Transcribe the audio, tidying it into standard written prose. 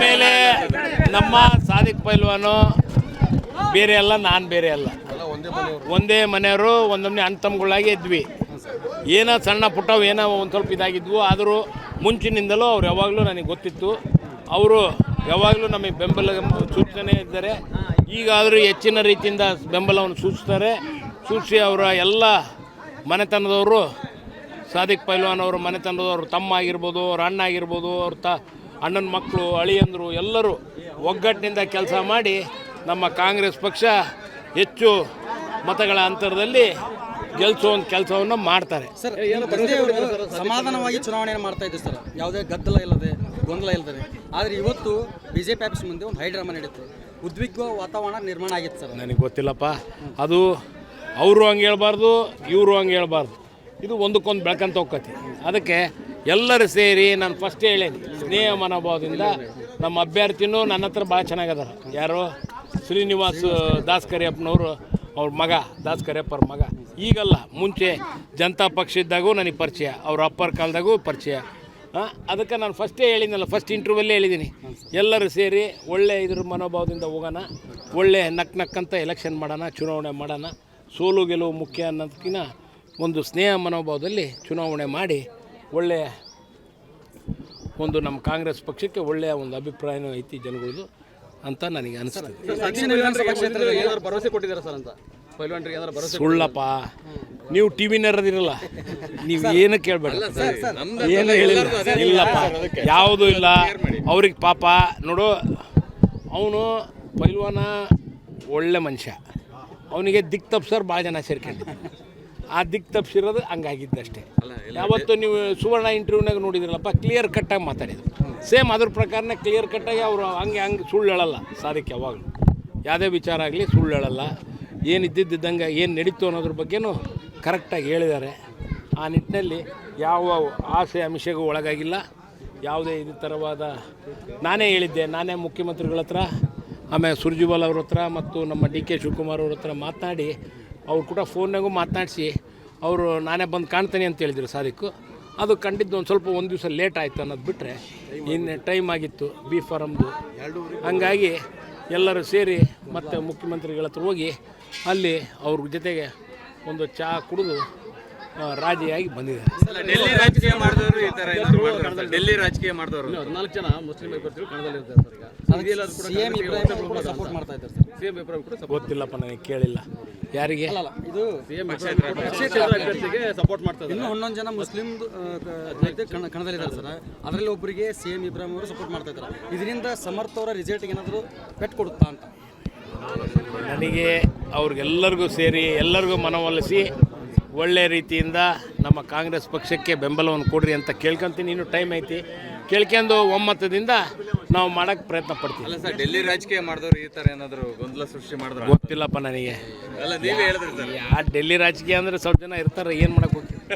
ಮೇಲೆ ನಮ್ಮ ಸಾದಿಕ್ ಪೈಲ್ವಾನು ಬೇರೆ ಅಲ್ಲ, ನಾನು ಬೇರೆ ಅಲ್ಲ, ಒಂದೇ ಮನೆಯವರು, ಒಂದೊಮ್ಮೆ ಅಣ್ಣ ತಮ್ಮಗಳಾಗಿ ಇದ್ವಿ. ಏನೋ ಸಣ್ಣ ಪುಟ್ಟವು ಏನೋ ಒಂದು ಸ್ವಲ್ಪ ಇದಾಗಿದ್ವು, ಆದರೂ ಮುಂಚಿನಿಂದಲೂ ಅವ್ರು ಯಾವಾಗಲೂ ನನಗೆ ಗೊತ್ತಿತ್ತು. ಅವರು ಯಾವಾಗಲೂ ನಮಗೆ ಬೆಂಬಲ ಸೂಚನೆ ಇದ್ದಾರೆ. ಈಗಾದರೂ ಹೆಚ್ಚಿನ ರೀತಿಯಿಂದ ಬೆಂಬಲವನ್ನು ಸೂಚಿಸಿ ಅವರ ಎಲ್ಲ ಮನೆತನದವರು, ಸಾದಿಕ್ ಪೈಲ್ವಾನ್ ಅವರು ಮನೆತನದವರು, ತಮ್ಮ ಆಗಿರ್ಬೋದು, ಅವ್ರ ಅಣ್ಣ ಆಗಿರ್ಬೋದು, ಅವ್ರ ಅಣ್ಣನ ಮಕ್ಕಳು, ಅಳಿಯಂದರು ಎಲ್ಲರೂ ಒಗ್ಗಟ್ಟಿನಿಂದ ಕೆಲಸ ಮಾಡಿ ನಮ್ಮ ಕಾಂಗ್ರೆಸ್ ಪಕ್ಷ ಹೆಚ್ಚು ಮತಗಳ ಅಂತರದಲ್ಲಿ ಗೆಲ್ಲಿಸುವಂಥ ಕೆಲಸವನ್ನು ಮಾಡ್ತಾರೆ. ಸರ್, ಸಮಾಧಾನವಾಗಿ ಚುನಾವಣೆಯನ್ನು ಮಾಡ್ತಾ ಇದ್ದೀವಿ ಸರ್, ಯಾವುದೇ ಗದ್ದಲ ಇಲ್ಲದೆ, ಗೊಂದಲ ಇಲ್ಲದೆ. ಆದರೆ ಇವತ್ತು BJP ಆಫೀಸ್ ಮುಂದೆ ಒಂದು ಹೈಡ್ರಾಮಾ ನಡೀತು, ಉದ್ವಿಗ್ನ ವಾತಾವರಣ ನಿರ್ಮಾಣ ಆಗಿತ್ತು ಸರ್. ನನಗೆ ಗೊತ್ತಿಲ್ಲಪ್ಪ, ಅದು ಅವರು ಹಂಗೆ ಹೇಳ್ಬಾರ್ದು, ಇವರು ಹಂಗೆ ಹೇಳ್ಬಾರ್ದು, ಇದು ಒಂದಕ್ಕೊಂದು ಬೆಳ್ಕಂತ ಹೋಗ್ತೈತಿ. ಅದಕ್ಕೆ ಎಲ್ಲರೂ ಸೇರಿ ನಾನು ಫಸ್ಟ್ ಹೇಳೇನಿ, ಸ್ನೇಹ ಮನೋಭಾವದಿಂದ ನಮ್ಮ ಅಭ್ಯರ್ಥಿನೂ ನನ್ನ ಹತ್ರ ಭಾಳ ಚೆನ್ನಾಗದಾರ. ಯಾರು? ಶ್ರೀನಿವಾಸ್ ದಾಸ್ ಕರಿಯಪ್ಪನವರು, ಅವ್ರ ಮಗ, ದಾಸ್ ಕರಿಯಪ್ಪರ ಮಗ. ಈಗಲ್ಲ, ಮುಂಚೆ ಜನತಾ ಪಕ್ಷ ಇದ್ದಾಗೂ ನನಗೆ ಪರಿಚಯ, ಅವ್ರ ಅಪ್ಪರ ಕಾಲದಾಗೂ ಪರಿಚಯ. ಅದಕ್ಕೆ ನಾನು ಫಸ್ಟೇ ಹೇಳಿದ್ನಲ್ಲ, ಫಸ್ಟ್ ಇಂಟರ್ವ್ಯೂಲ್ಲೇ ಹೇಳಿದ್ದೀನಿ, ಎಲ್ಲರೂ ಸೇರಿ ಒಳ್ಳೆ ಇದ್ರ ಮನೋಭಾವದಿಂದ ಹೋಗೋಣ, ಒಳ್ಳೆ ನಕ್ಕಂತ ಎಲೆಕ್ಷನ್ ಮಾಡೋಣ, ಚುನಾವಣೆ ಮಾಡೋಣ. ಸೋಲು ಗೆಲುವು ಮುಖ್ಯ ಅನ್ನೋದಕ್ಕಿಂತ ಒಂದು ಸ್ನೇಹ ಮನೋಭಾವದಲ್ಲಿ ಚುನಾವಣೆ ಮಾಡಿ ಒಳ್ಳೆಯ ಒಂದು ನಮ್ಮ ಕಾಂಗ್ರೆಸ್ ಪಕ್ಷಕ್ಕೆ ಒಳ್ಳೆಯ ಒಂದು ಅಭಿಪ್ರಾಯನೂ ಐತಿ ಜನಗಳದು ಅಂತ ನನಗೆ ಅನಿಸ್ತದೆ. ಭರವಸೆ ಕೊಟ್ಟಿದ್ದಾರೆ ಸರ್ ಅಂತ ಸುಳ್ಳಪ್ಪ, ನೀವು ಟಿ ವಿನರದಿರಲ್ಲ, ನೀವು ಏನು ಕೇಳಬೇಡ, ಏನು ಹೇಳಿಲ್ಲ. ಇಲ್ಲಪ್ಪ, ಯಾವುದೂ ಇಲ್ಲ. ಅವ್ರಿಗೆ ಪಾಪ ನೋಡು, ಅವನು ಪೈಲ್ವಾನ ಒಳ್ಳೆ ಮನುಷ್ಯ, ಅವನಿಗೆ ದಿಕ್ ತಪ್ಸೋರು ಭಾಳ ಜನ ಸೇರ್ಕೊಂಡಿದ್ದಾರೆ. ಆ ದಿಕ್ ತಪ್ಸಿರೋದು ಹಂಗಾಗಿದ್ದಷ್ಟೇ. ಯಾವತ್ತು ನೀವು ಸುವರ್ಣ ಇಂಟರ್ವ್ಯೂನಾಗ ನೋಡಿದ್ರಲ್ಲಪ್ಪ, ಕ್ಲಿಯರ್ ಕಟ್ಟಾಗಿ ಮಾತಾಡಿದ್ರು. ಸೇಮ್ ಅದ್ರ ಪ್ರಕಾರನೇ ಕ್ಲಿಯರ್ ಕಟ್ಟಾಗಿ ಅವರು ಹಂಗೆ ಸುಳ್ಳು ಹೇಳಲ್ಲ. ಸಾದಿಕ್ ಯಾವಾಗಲೂ ಯಾವುದೇ ವಿಚಾರ ಆಗಲಿ ಸುಳ್ಳು ಹೇಳಲ್ಲ. ಏನು ಇದ್ದಿದ್ದಂಗೆ ಏನು ನಡೀತು ಅನ್ನೋದ್ರ ಬಗ್ಗೆನೂ ಕರೆಕ್ಟಾಗಿ ಹೇಳಿದ್ದಾರೆ. ಆ ನಿಟ್ಟಿನಲ್ಲಿ ಯಾವ ಆಸೆ ಆಮಿಷಗೂ ಒಳಗಾಗಿಲ್ಲ. ಯಾವುದೇ ಇದು ಥರವಾದ ನಾನೇ ಹೇಳಿದ್ದೆ, ನಾನೇ ಮುಖ್ಯಮಂತ್ರಿಗಳ ಹತ್ರ, ಆಮೇಲೆ ಸುರ್ಜಿವಾಲ್ ಅವ್ರ ಹತ್ರ ಮತ್ತು ನಮ್ಮ DK ಶಿವಕುಮಾರ್ ಅವ್ರ ಹತ್ರ ಮಾತನಾಡಿ, ಅವ್ರು ಕೂಡ ಫೋನ್ನಾಗೂ ಮಾತನಾಡಿಸಿ ಅವರು ನಾನೇ ಬಂದು ಕಾಣ್ತೀನಿ ಅಂತ ಹೇಳಿದರು ಸಾದಿಕ್ಕು. ಅದು ಕಂಡಿದ್ದು ಒಂದು ದಿವಸ ಲೇಟ್ ಆಯಿತು ಅನ್ನೋದು ಬಿಟ್ಟರೆ ಇನ್ನು ಟೈಮ್ ಆಗಿತ್ತು ಬಿ ಫಾರಮ್ದು. ಹಂಗಾಗಿ ಎಲ್ಲರೂ ಸೇರಿ ಮತ್ತು ಮುಖ್ಯಮಂತ್ರಿಗಳ ಹತ್ರ ಹೋಗಿ ಅಲ್ಲಿ ಅವ್ರ ಜೊತೆಗೆ ಒಂದು ಚಹಾ ಕುಡಿದು ರಾಜಿಯಾಗಿ ಬಂದಿದ್ದಾರೆ. ಡೆಲ್ಲಿ ರಾಜಕೀಯ ಮಾಡಿದವರು ಈ ಥರ ಡೆಲ್ಲಿ ರಾಜಕೀಯ ಮಾಡಿದವರು 14 ಜನ ಮುಸ್ಲಿಂ ಅಭ್ಯರ್ಥಿಗಳು ಕಣದಲ್ಲಿರ್ತಾರೆ ಸರ್. ಗೊತ್ತಿಲ್ಲಪ್ಪ, ನನಗೆ ಕೇಳಿಲ್ಲ. ಯಾರಿಗೆ? ಇದು ಸಪೋರ್ಟ್ ಮಾಡ್ತಾರೆ. ಇನ್ನು 11 ಜನ ಮುಸ್ಲಿಂ ಕಣದಲ್ಲಿದ್ದಾರೆ ಸರ್. ಅದರಲ್ಲಿ ಒಬ್ಬರಿಗೆ CM ಇಬ್ರಾಹಿಂ ಅವರು ಸಪೋರ್ಟ್ ಮಾಡ್ತಾ ಇದ್ದಾರೆ. ಇದರಿಂದ ಸಮರ್ಥ ಅವರ ರಿಸಲ್ಟ್ಗೆ ಏನಾದರೂ ಪೆಟ್ಟು ಕೊಡುತ್ತಾ ಅಂತ ನನಗೆ ಅವ್ರಿಗೆಲ್ಲರಿಗೂ ಸೇರಿ ಎಲ್ಲರಿಗೂ ಮನವೊಲಿಸಿ ಒಳ್ಳೆ ರೀತಿಯಿಂದ ನಮ್ಮ ಕಾಂಗ್ರೆಸ್ ಪಕ್ಷಕ್ಕೆ ಬೆಂಬಲವನ್ನು ಕೊಡ್ರಿ ಅಂತ ಕೇಳ್ಕೊಂತೀನಿ. ಇನ್ನೂ ಟೈಮ್ ಐತಿ, ಕೇಳ್ಕೊಂಡು ಒಮ್ಮತದಿಂದ ನಾವು ಮಾಡೋಕ್ಕೆ ಪ್ರಯತ್ನ ಪಡ್ತೀವಿ. ಅಲ್ಲ ಸರ್, ಡೆಲ್ಲಿ ರಾಜಕೀಯ ಮಾಡಿದವರು ಈ ಥರ ಏನಾದರೂ ಗೊಂದಲ ಸೃಷ್ಟಿ ಮಾಡಿದ್ರು? ಗೊತ್ತಿಲ್ಲಪ್ಪ ನನಗೆ. ಅಲ್ಲ, ನೀವೇ ಹೇಳಿದ್ರಿ ಸರ್. ಡೆಲ್ಲಿ ರಾಜಕೀಯ ಅಂದರೆ ಸ್ವಲ್ಪ ಜನ ಇರ್ತಾರೆ, ಏನು ಮಾಡೋಕ್ಕೆ ಹೋಗ್ತೀವಿ.